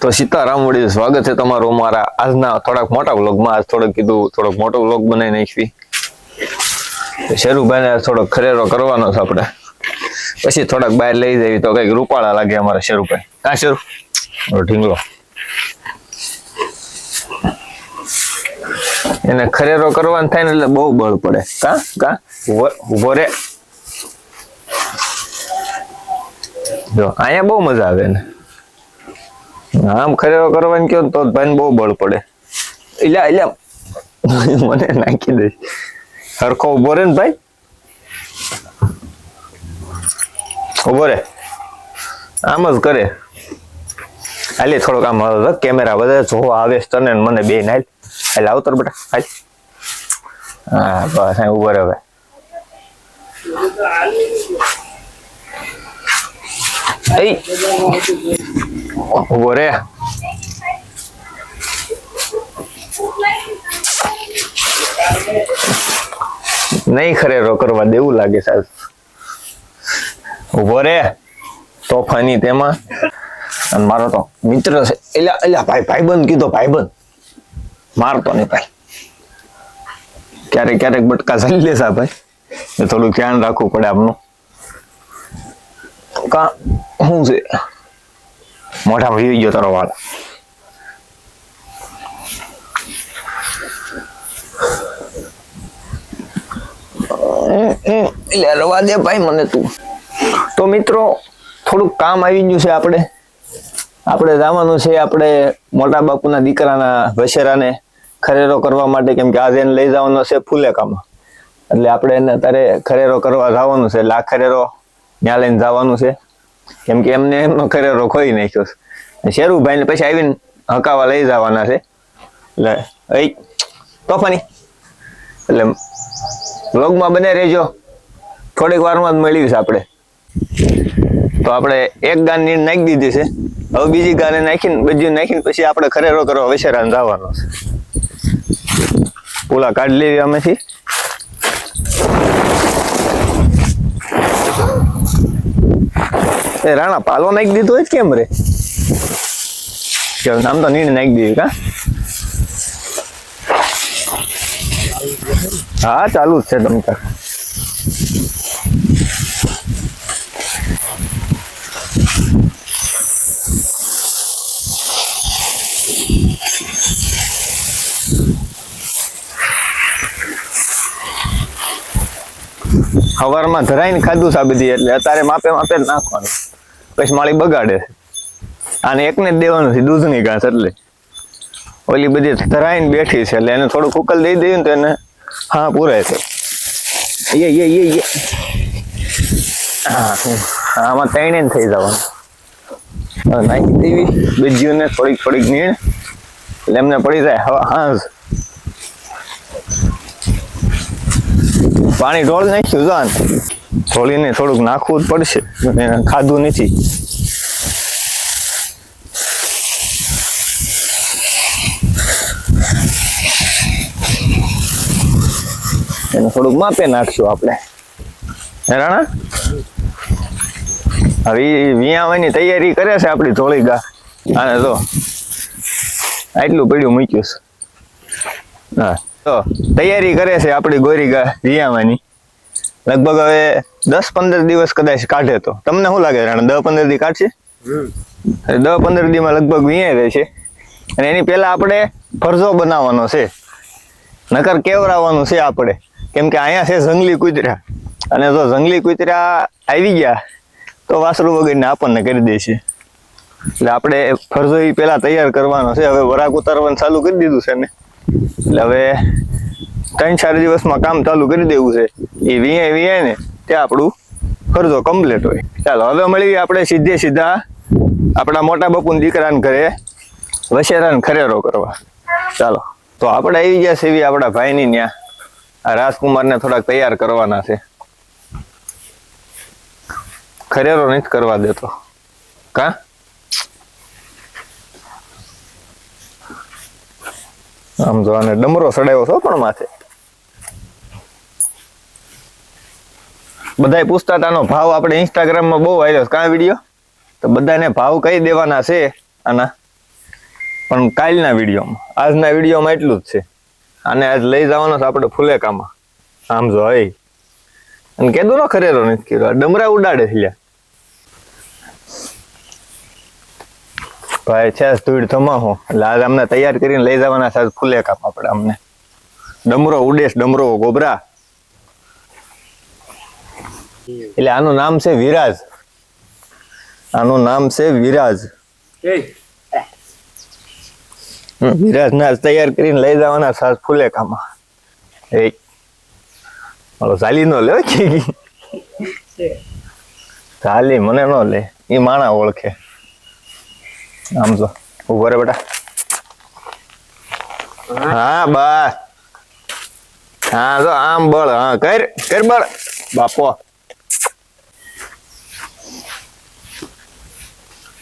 તો સીતારામ વળી સ્વાગત છે તમારું અમારા આજના થોડાક મોટા વ્લોગમાં. આજ થોડોક મોટો વ્લોગ બનાવી નાખી. શેરુભાઈને થોડોક ખરેરો કરવાનો છે આપણે, પછી થોડાક બહાર લઈ જઈએ તો કઈક રૂપાળા લાગે અમારા શેરુભાઈ. કા શેરુ ઢીંગલો એને ખરેરો કરવાનું થાય ને એટલે બહુ બળ પડે. કા કા ઉભો રે, જો અહીંયા બહુ મજા આવે ને આમ ખરેરો કરવાનું કયો તો ભાઈ બહુ બળ પડે. એટલે મને નાખી દે સરખો ઉભો રે ને ભાઈ, ઉભો રે, આમ જ કરે. હાલે થોડોક આમ કેમેરા બધા જોવા આવે તને મને બે નાલ એટલે આવતર બેટા હાલ. હા બસ અહીં ઉભો રે. હવે ઉભો રે, નહીં ખરેરો કરવા દેવું લાગે સાહેબ. ઉભો રે તોફાની તેમાં. અને મારો તો મિત્ર છે. એલા ભાઈબંધ કીધો, ભાઈબંધ મારતો નહીં ભાઈ. ક્યારેક ક્યારેક બટકા ચાલી લેશે ભાઈ, એ થોડું ધ્યાન રાખવું પડે આપનું. કા શું છે મોઢા ભરી ગયો તારો વાળ. એટલે રવા દે ભાઈ મને તું. તો મિત્રો થોડુંક કામ આવી ગયું છે. આપણે જવાનું છે આપણે મોટા બાપુના દીકરાના વશેરાને ખરેરો કરવા માટે, કેમ કે આજે એને લઈ જવાનો છે ફુલેકામાં. એટલે આપણે એને અત્યારે ખરેરો કરવા જવાનું છે. એટલે આ ખરેરો ત્યાં લઈને જવાનું છે, કેમ કે એમને એમનો ખરેરો ખોઈ નાખ્યો છે. શેરુભાઈ ને પછી આવીને હકાવા લઈ જવાના છે. એટલે તોફાની એટલે વ્લોગમાં બને રહેજો. થોડીક વારમાં જ મળ્યું છે આપણે. તો આપણે એક ગાન નીણ નાખી દીધી છે. હવે બીજી ગાને નાખીને બધી નાખીને પછી આપણે ખરેરો કરવા વશેરાને જવાનો છે. ઓલા કાઢી લેવી અમેથી. એ રાણા પાલો નાખી દીધો હોય કેમ રે? નામ તો નીણ નાખી દીધું. કા હા ચાલુ જ છે તમતાર. સવારમાં ધરાઈને ખાધું છે બધી, એટલે અત્યારે માપે માપે જ નાખવાનું. પછી માળી બગાડે છે. આને એકને જ દેવાનું છે દૂધની ઘાસ. એટલે ઓલી બધી ધરાઈને બેઠી છે, એટલે એને થોડું કુકલ દઈ દઈએ ને તો એને હા પૂરાય છે. હા આમાં ત્રણે થઈ જવાનું. નાખી દેવી બીજીઓને થોડીક નીણ, એટલે એમને પડી જાય હવા હાંસ. પાણી ઢોળ નાખ્યું જાન, ઢોળીને થોડુંક નાખવું જ પડશે, ખાધું નથી. એને થોડુંક માપે નાખશું આપણે. રાણા હવે વિયાવાની તૈયારી કરે છે આપણી ધોળી ગા. અને તો આટલું પડ્યું મૂક્યું છે. હા તો તૈયારી કરે છે આપણી ગોરી ગા વિયાવાની. લગભગ હવે 10-15 દિવસ કદાચ કાઢે. તો તમને શું લાગે રાણા, 10-15 દી કાઢશે? 10-15 દીમાં લગભગ વિયાય રહેશે. અને એની પહેલા આપણે ફરજો બનાવવાનો છે, નકર કેવરાવાનું છે આપણે. કેમ કે અહીંયા છે જંગલી કૂતરા, અને જો જંગલી કૂતરા આવી ગયા તો વાસરું વગરને આપણને કરી દે છે. એટલે આપણે ફરજો એ પેલા તૈયાર કરવાનો છે. હવે વરાક ઉતારવાનું ચાલુ કરી દીધું છે ને, એટલે હવે 3-4 દિવસમાં કામ ચાલુ કરી દેવું છે. એ વિયાય ને ત્યાં આપણું ફરજો કમ્પ્લીટ હોય. ચાલો હવે મળીએ આપણે સીધા આપણા મોટા બાપુના દીકરાને ઘરે વશેરાને ખરેરો કરવા. ચાલો તો આપણે આવી ગયા છે આપણા ભાઈની ત્યાં. આ રાજકુમારને થોડાક તૈયાર કરવાના છે. ખરેરો નથી કરવા દેતો. કા આમ જો આને ડમરો ચડાવ્યો છો પણ માથે. બધાય પૂછતા તાનો ભાવ આપણે ઇન્સ્ટાગ્રામમાં બહુ આવ્યો છે. કા વિડીયો તો બધાને ભાવ કઈ દેવાના છે આના પણ કાલના વિડીયોમાં. આજના વિડીયોમાં એટલું જ છે. આને આજ લઈ જવાનો છે આપણે ફુલેકામાં. આમ જો હઈ અને કેદું નો ખરેરો નથી કર્યો, ડમરા ઉડાડે છે લ્યા. ભાઈ છે ધૂળ ધમાહો એટલે આજ અમને તૈયાર કરીને લઈ જવાના છે ફુલેકામાં આપણે. અમને ડમરો ઉડેશ, ડમરો ગોબરા. એટલે આનું નામ છે વિરાજ. આનું નામ છે વિરાજ. વિરાજ ના તૈયાર કરીને લઈ જવાના સાસ ફુલેકામાં. એ મારો ઝાલી નો લે ઝાલી મને નો લે, એ માણા ઓળખે. આમ જો ઉભો રે બેટા. હા બસ, હા જો આમ બળ, હા કર કર બળ બાપો.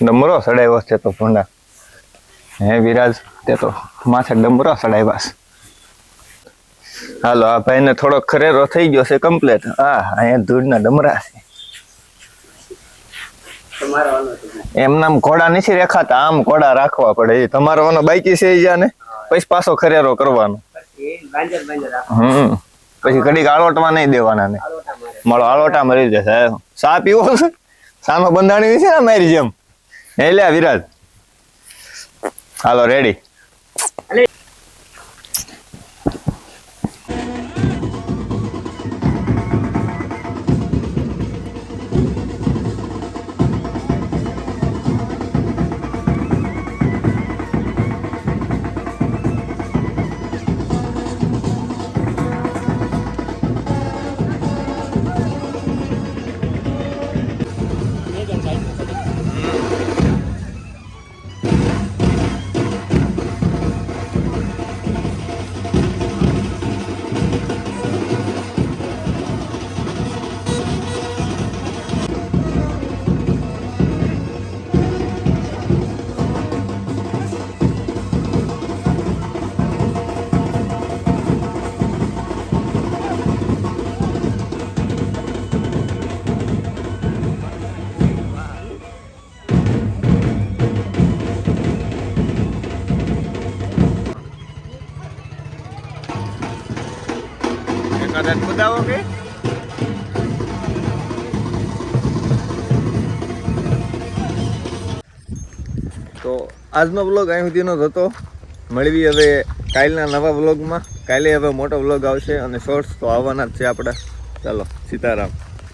ડમરો સડાવ્યો છે તો ભૂંડા. હે વિરાજ, તે તો માથે ડમરો સડાવ્યા. હાલો આ ભાઈ ને થોડો ખરેરો થઈ ગયો છે કમ્પ્લેટ. હા અહીંયા ધૂળના ડમરા છે. એમનામ ઘોડા નથી રેખાતા, આમ ઘોડા રાખવા પડે. તમારો વાનો બાઈકી છે જ્યાં ને પછી પાછો ખરેરો કરવાનો. પછી ઘડીક આળોટવા નહીં દેવાના ને. મારો આળોટા મરી જશે. સા પીવો છે, સાનો બંધાણી છે ને મારી જેમ. એ લે વિરાજ, હાલો રેડી. બતાવો કે તો આજનો વ્લોગ અહીં સુધીનો જ હતો. મળવી હવે કાલના નવા વ્લોગમાં. કાલે હવે મોટો વ્લોગ આવશે અને શોર્ટ્સ તો આવવાના જ છે આપણા. ચાલો સીતારામ.